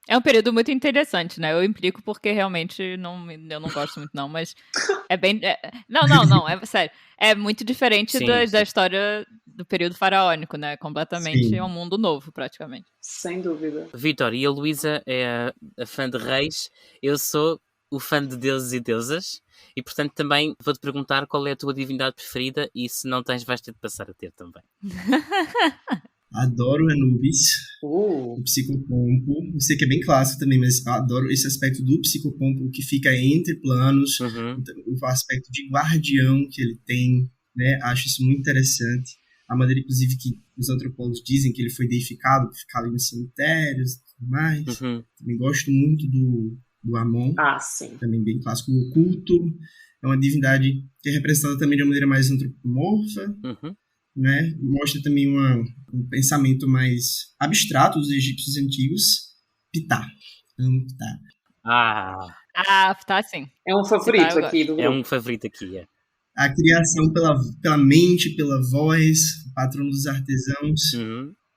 É um período muito interessante, né? Eu implico porque realmente eu não gosto muito, não, mas é bem... Não, é sério. É muito diferente da história do período faraônico, né? Completamente um mundo novo, praticamente. Sem dúvida. Vitor, e a Luísa é a fã de reis, eu sou o fã de deuses e deusas, e portanto também vou-te perguntar qual é a tua divindade preferida, e se não tens, vais ter de passar a ter também. Adoro Anubis, o psicopompo. Eu sei que é bem clássico também, mas adoro esse aspecto do psicopompo que fica entre planos, o aspecto de guardião que ele tem, né? Acho isso muito interessante. A maneira, inclusive, que os antropólogos dizem que ele foi deificado, que fica ali nos cemitérios e tudo mais. Também gosto muito do Amon. Sim. Também bem clássico. O oculto é uma divindade que é representada também de uma maneira mais antropomorfa. Né? Mostra também um pensamento mais abstrato dos egípcios antigos. Ptah. Amo Ptah. Ptah, sim. É um favorito aqui do grupo. É um favorito aqui, A criação pela mente, pela voz, o patrono dos artesãos,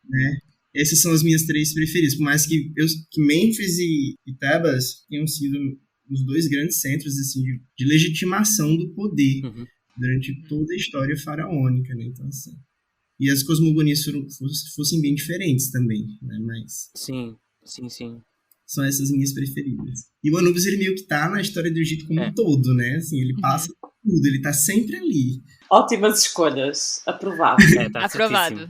né? Essas são as minhas três preferidas. Por mais que Mênfis e Tebas tenham sido os dois grandes centros assim, de legitimação do poder durante toda a história faraônica, né? Então, assim, e as cosmogonias fossem bem diferentes também, né? Mas sim. São essas minhas preferidas. E o Anubis, ele meio que tá na história do Egito como um todo, né? Assim, ele passa por tudo, ele tá sempre ali. Ótimas escolhas. Aprovado. Aprovado.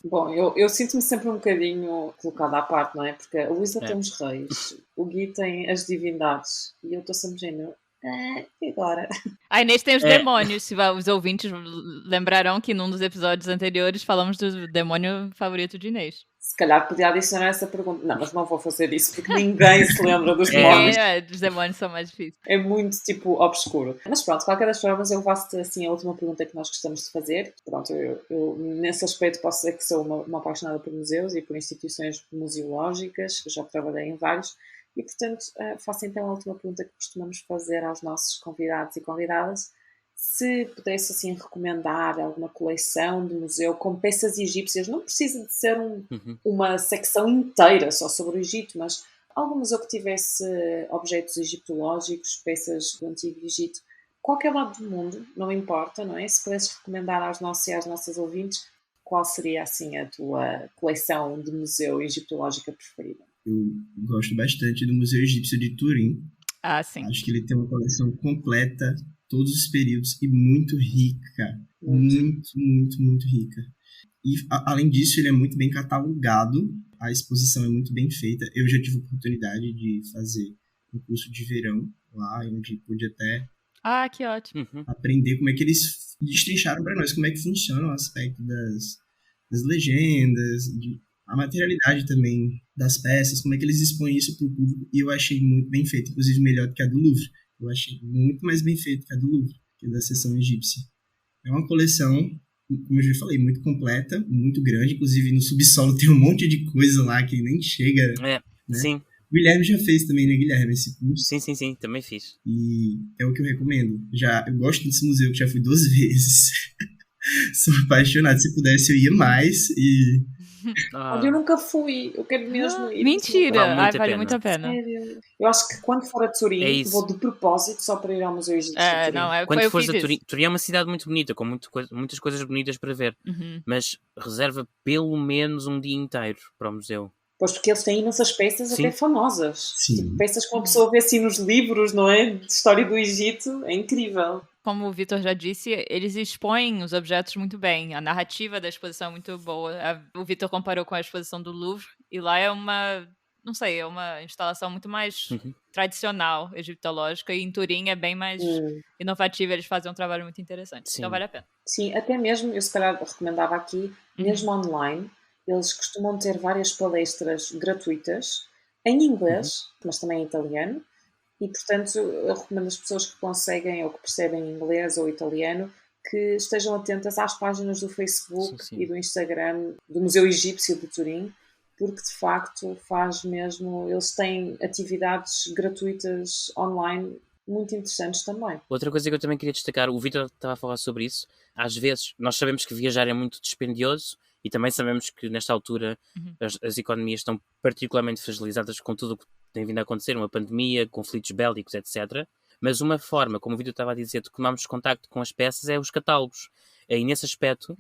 Bom, eu sinto-me sempre um bocadinho colocada à parte, não é? Porque a Luísa tem os reis, o Gui tem as divindades, e eu estou sempre género... E agora? A Inês tem os demônios. Os ouvintes lembrarão que num dos episódios anteriores falamos do demônio favorito de Inês. Se calhar podia adicionar essa pergunta. Não, mas não vou fazer isso porque ninguém se lembra dos demónios. Os demónios são mais difíceis. É muito, obscuro. Mas pronto, de qualquer das formas, eu faço assim a última pergunta que nós gostamos de fazer. Pronto, eu nesse aspecto posso dizer que sou uma apaixonada por museus e por instituições museológicas. Eu já trabalhei em vários. E, portanto, faço então a última pergunta que costumamos fazer aos nossos convidados e convidadas. Se pudesse, assim, recomendar alguma coleção de museu com peças egípcias, não precisa de ser uma secção inteira só sobre o Egito, mas algum museu que tivesse objetos egiptológicos, peças do Antigo Egito, qualquer lado do mundo, não importa, não é? Se pudesses recomendar aos nossos e às nossas ouvintes, qual seria, assim, a tua coleção de museu egiptológica preferida? Eu gosto bastante do Museu Egípcio de Turim. Sim. Acho que ele tem uma coleção completa, todos os períodos, e muito rica. Muito rica. E, além disso, ele é muito bem catalogado. A exposição é muito bem feita. Eu já tive a oportunidade de fazer um curso de verão lá, onde pude até que ótimo. aprender como é que eles destrincharam para nós, como é que funciona o aspecto das legendas, a materialidade também das peças, como é que eles expõem isso para o público, e eu achei muito bem feito, inclusive melhor do que a do Louvre. Eu achei muito mais bem feito que a do Louvre, que a da seção egípcia. É uma coleção como eu já falei, muito completa, muito grande. Inclusive, no subsolo tem um monte de coisa lá que nem chega, né? Sim. O Guilherme já fez também, né, Guilherme, esse curso? Sim, também fiz. E é o que eu recomendo. Eu gosto desse museu, que já fui 2 vezes. Sou apaixonado. Se pudesse, eu ia mais. Eu nunca fui. Eu quero mesmo ir. Mentira! Vale muito a pena. Sério? Eu acho que quando for a Turim, vou de propósito só para ir ao Museu Egípcio de Turim. Quando fores a Turim é uma cidade muito bonita, com muitas coisas bonitas para ver. Mas reserva pelo menos um dia inteiro para o museu. Pois, porque eles têm imensas peças até famosas. Sim. Peças que uma pessoa vê assim nos livros, não é? De história do Egito. É incrível. Como o Vitor já disse, eles expõem os objetos muito bem. A narrativa da exposição é muito boa. O Vitor comparou com a exposição do Louvre. E lá é uma instalação muito mais tradicional, egiptológica. E em Turim é bem mais inovativa. Eles fazem um trabalho muito interessante. Sim. Então vale a pena. Sim, até mesmo, eu se calhar recomendava aqui, mesmo online, eles costumam ter várias palestras gratuitas em inglês, mas também em italiano. E, portanto, eu recomendo às pessoas que conseguem ou que percebem inglês ou italiano que estejam atentas às páginas do Facebook e do Instagram do Museu Egípcio de Turim, porque, de facto, eles têm atividades gratuitas online muito interessantes também. Outra coisa que eu também queria destacar, o Vitor estava a falar sobre isso, às vezes nós sabemos que viajar é muito dispendioso e também sabemos que nesta altura as economias estão particularmente fragilizadas com tudo o que tem vindo a acontecer, uma pandemia, conflitos bélicos, etc. Mas uma forma, como o Vitor estava a dizer, de tomarmos contacto com as peças é os catálogos. E nesse aspecto,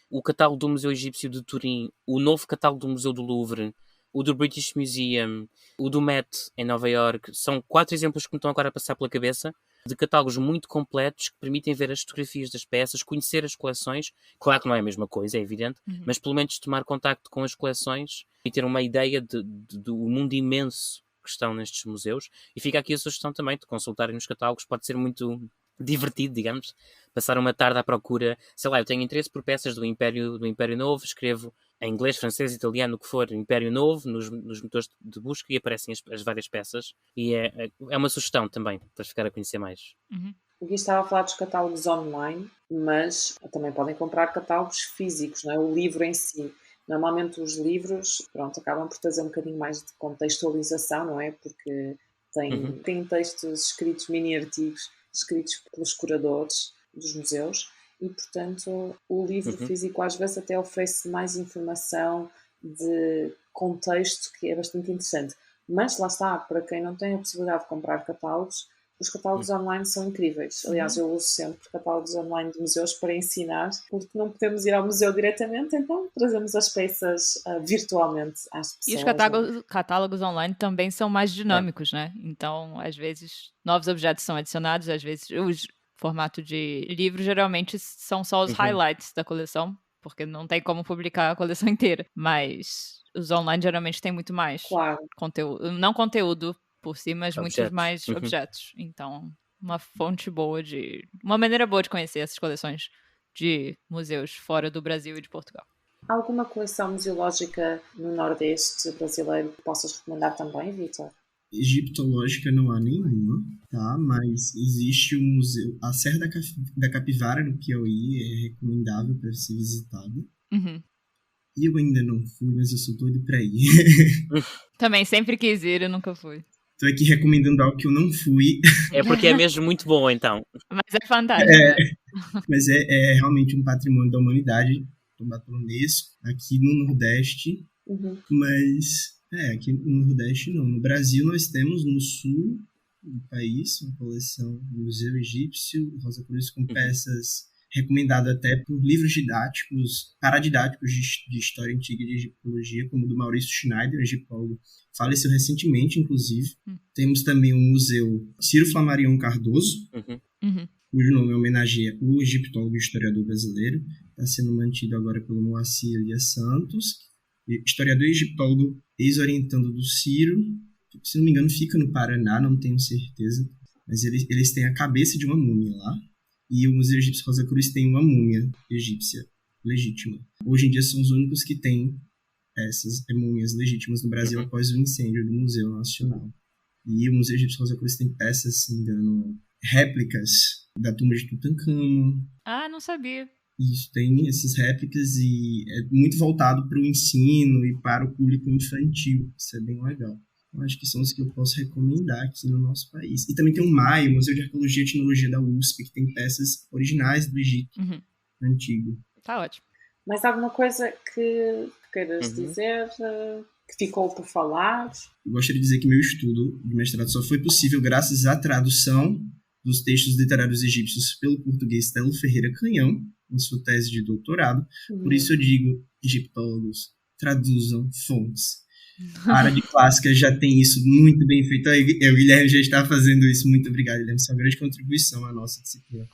o catálogo do Museu Egípcio de Turim, o novo catálogo do Museu do Louvre, o do British Museum, o do Met em Nova Iorque, são 4 exemplos que me estão agora a passar pela cabeça de catálogos muito completos que permitem ver as fotografias das peças, conhecer as coleções. Claro que não é a mesma coisa, é evidente, mas pelo menos tomar contacto com as coleções e ter uma ideia do mundo imenso que estão nestes museus. E fica aqui a sugestão também de consultarem nos catálogos, pode ser muito divertido, digamos, passar uma tarde à procura. Sei lá, eu tenho interesse por peças do Império Novo, escrevo em inglês, francês, italiano, o que for, Império Novo, nos motores de busca e aparecem as várias peças. E é uma sugestão também, para ficar a conhecer mais. O Gui estava a falar dos catálogos online, mas também podem comprar catálogos físicos, não é? O livro em si. Normalmente os livros, acabam por trazer um bocadinho mais de contextualização, não é? Porque tem textos escritos, mini-artigos, escritos pelos curadores dos museus. E, portanto, o livro físico às vezes até oferece mais informação de contexto, que é bastante interessante. Mas lá está, para quem não tem a possibilidade de comprar catálogos, os catálogos online são incríveis. Aliás, eu uso sempre catálogos online de museus para ensinar, porque não podemos ir ao museu diretamente, então trazemos as peças virtualmente às pessoas. E os catálogos online também são mais dinâmicos, né? Então, às vezes, novos objetos são adicionados, às vezes formato de livro, geralmente são só os highlights da coleção, porque não tem como publicar a coleção inteira. Mas os online geralmente tem muito mais conteúdo. Não conteúdo por si, mas muitos mais objetos. Então, uma maneira boa de conhecer essas coleções de museus fora do Brasil e de Portugal. Há alguma coleção museológica no Nordeste brasileiro que possas recomendar também, Vitor? Egiptológica não há nenhuma, tá? Mas existe um museu, a Serra da Capivara, no Piauí, é recomendável para ser visitada. E eu ainda não fui, mas eu sou doido para ir. Também, sempre quis ir, eu nunca fui. Tô aqui recomendando algo que eu não fui. É porque é mesmo muito bom, então. Mas é fantástico. Mas é realmente um patrimônio da humanidade, tombado pelo Unesco, aqui no Nordeste. Mas... aqui no Nordeste não. No Brasil nós temos no sul do país uma coleção do Museu Egípcio, Rosa Cruz, com peças recomendadas até por livros didáticos, paradidáticos de história antiga e de egiptologia, como o do Maurício Schneider, egiptólogo, faleceu recentemente, inclusive. Temos também o Museu Ciro Flammarion Cardoso, cujo nome homenageia o egiptólogo e historiador brasileiro. Está sendo mantido agora pelo Moacir Elias Santos, historiador e egiptólogo ex-orientando do Ciro, se não me engano fica no Paraná, não tenho certeza, mas eles têm a cabeça de uma múmia lá, e o Museu Egípcio Rosa Cruz tem uma múmia egípcia legítima. Hoje em dia são os únicos que têm essas múmias legítimas no Brasil após o incêndio do Museu Nacional. E o Museu Egípcio Rosa Cruz tem peças, se não me engano, réplicas da tumba de Tutankhamon. Não sabia. Isso, tem essas réplicas e é muito voltado para o ensino e para o público infantil. Isso é bem legal. Eu acho que são os que eu posso recomendar aqui no nosso país. E também tem o MAI, o Museu de Arqueologia e Etnologia da USP, que tem peças originais do Egito antigo. Tá ótimo. Mais alguma coisa que queiras dizer, que ficou por falar? Eu gostaria de dizer que meu estudo de mestrado só foi possível graças à tradução dos textos literários egípcios pelo português Telo Ferreira Canhão, em sua tese de doutorado. Por isso eu digo, egiptólogos, traduzam fontes. A área de clássica já tem isso muito bem feito. O Guilherme já está fazendo isso. Muito obrigado, Guilherme. Isso é uma grande contribuição à nossa disciplina.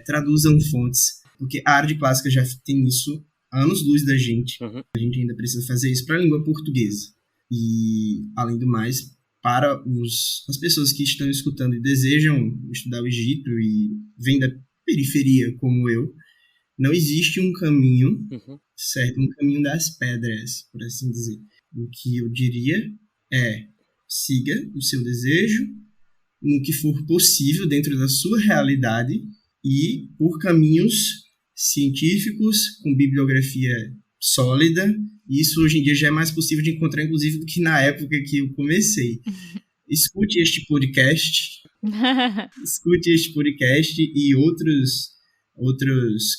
Traduzam fontes, porque a área de clássica já tem isso há anos-luz da gente. A gente ainda precisa fazer isso para a língua portuguesa. E, além do mais, para as pessoas que estão escutando e desejam estudar o Egito e vêm da periferia como eu, não existe um caminho certo, um caminho das pedras, por assim dizer. O que eu diria é: siga o seu desejo no que for possível dentro da sua realidade e por caminhos científicos, com bibliografia sólida. Isso hoje em dia já é mais possível de encontrar, inclusive, do que na época que eu comecei. Escute este podcast e outros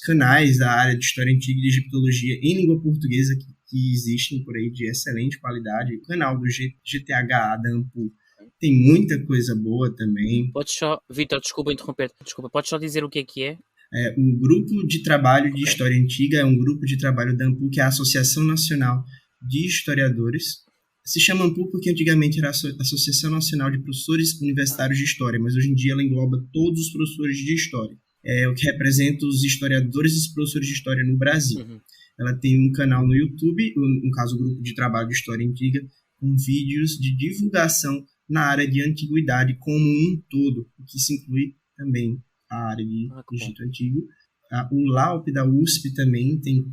canais da área de História Antiga e de Egiptologia em língua portuguesa que existem por aí de excelente qualidade. O canal do GTHA da AMPU tem muita coisa boa também. Vitor, desculpa interromper. Podes só dizer o que é? O Grupo de Trabalho de História Antiga é um grupo de trabalho da AMPU, que é a Associação Nacional de Historiadores. Se chama AMPU porque antigamente era a Associação Nacional de Professores Universitários de História, mas hoje em dia ela engloba todos os professores de História. É o que representa os historiadores e os professores de História no Brasil. Ela tem um canal no YouTube, no caso o Grupo de Trabalho de História Antiga, com vídeos de divulgação na área de antiguidade como um todo, o que se inclui também a área de Egito Antigo. O LAUP da USP também tem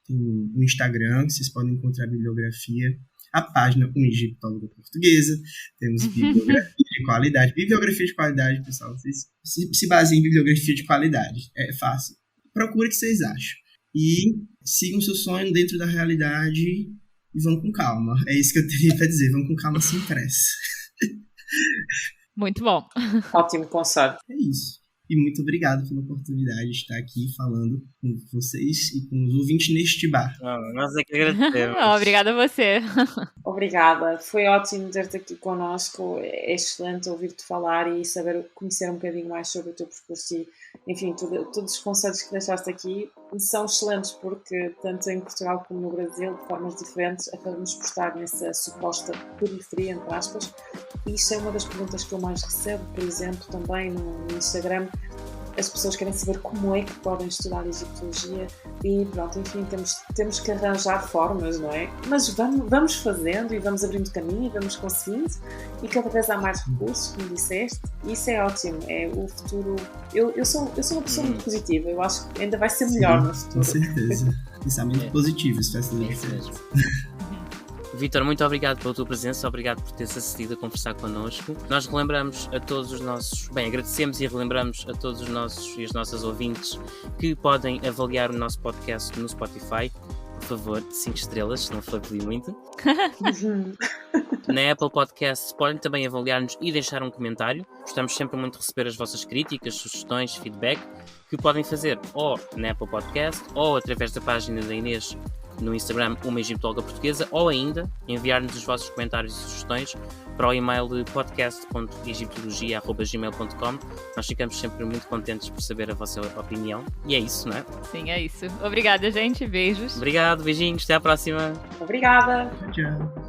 um Instagram, que vocês podem encontrar bibliografia. A página Um Egiptóloga Portuguesa. Temos bibliografia de qualidade. Bibliografia de qualidade, pessoal. Vocês se baseiem em bibliografia de qualidade. É fácil. Procure o que vocês acham. E sigam seu sonho dentro da realidade e vão com calma. É isso que eu teria para dizer. Vão com calma, sem pressa. Muito bom. Ótimo conselho. É isso. E muito obrigado pela oportunidade de estar aqui falando com vocês e com os ouvintes neste bar. Nós é que agradecemos. Obrigada a você. Obrigada. Foi ótimo ter-te aqui connosco. É excelente ouvir-te falar e conhecer um bocadinho mais sobre o teu percurso e, enfim, todos os conselhos que deixaste aqui são excelentes porque, tanto em Portugal como no Brasil, de formas diferentes, acabamos por estar nessa suposta periferia, entre aspas. E isso é uma das perguntas que eu mais recebo, por exemplo, também no Instagram. As pessoas querem saber como é que podem estudar Egiptologia e pronto, enfim, temos que arranjar formas, não é? Mas vamos fazendo e vamos abrindo caminho e vamos conseguindo e cada vez há mais recursos, como disseste, e isso é ótimo, é o futuro. Eu sou uma pessoa muito positiva, eu acho que ainda vai ser melhor no futuro. Com certeza. Pensamento positivo, isso faz toda a diferença. Vítor, muito obrigado pela tua presença, obrigado por teres assistido a conversar connosco. Nós relembramos a todos os nossos... agradecemos e relembramos a todos os nossos e as nossas ouvintes que podem avaliar o nosso podcast no Spotify. Por favor, 5 estrelas, se não for pedir muito. Na Apple Podcasts podem também avaliar-nos e deixar um comentário. Gostamos sempre muito de receber as vossas críticas, sugestões, feedback, que podem fazer ou na Apple Podcast ou através da página da Inês no Instagram, Uma Egiptóloga Portuguesa, ou ainda enviar-nos os vossos comentários e sugestões para o e-mail de podcast.egiptologia@gmail.com. Nós ficamos sempre muito contentes por saber a vossa opinião. E é isso, não é? Sim, é isso. Obrigada, gente. Beijos. Obrigado, beijinhos. Até à próxima. Obrigada. Tchau.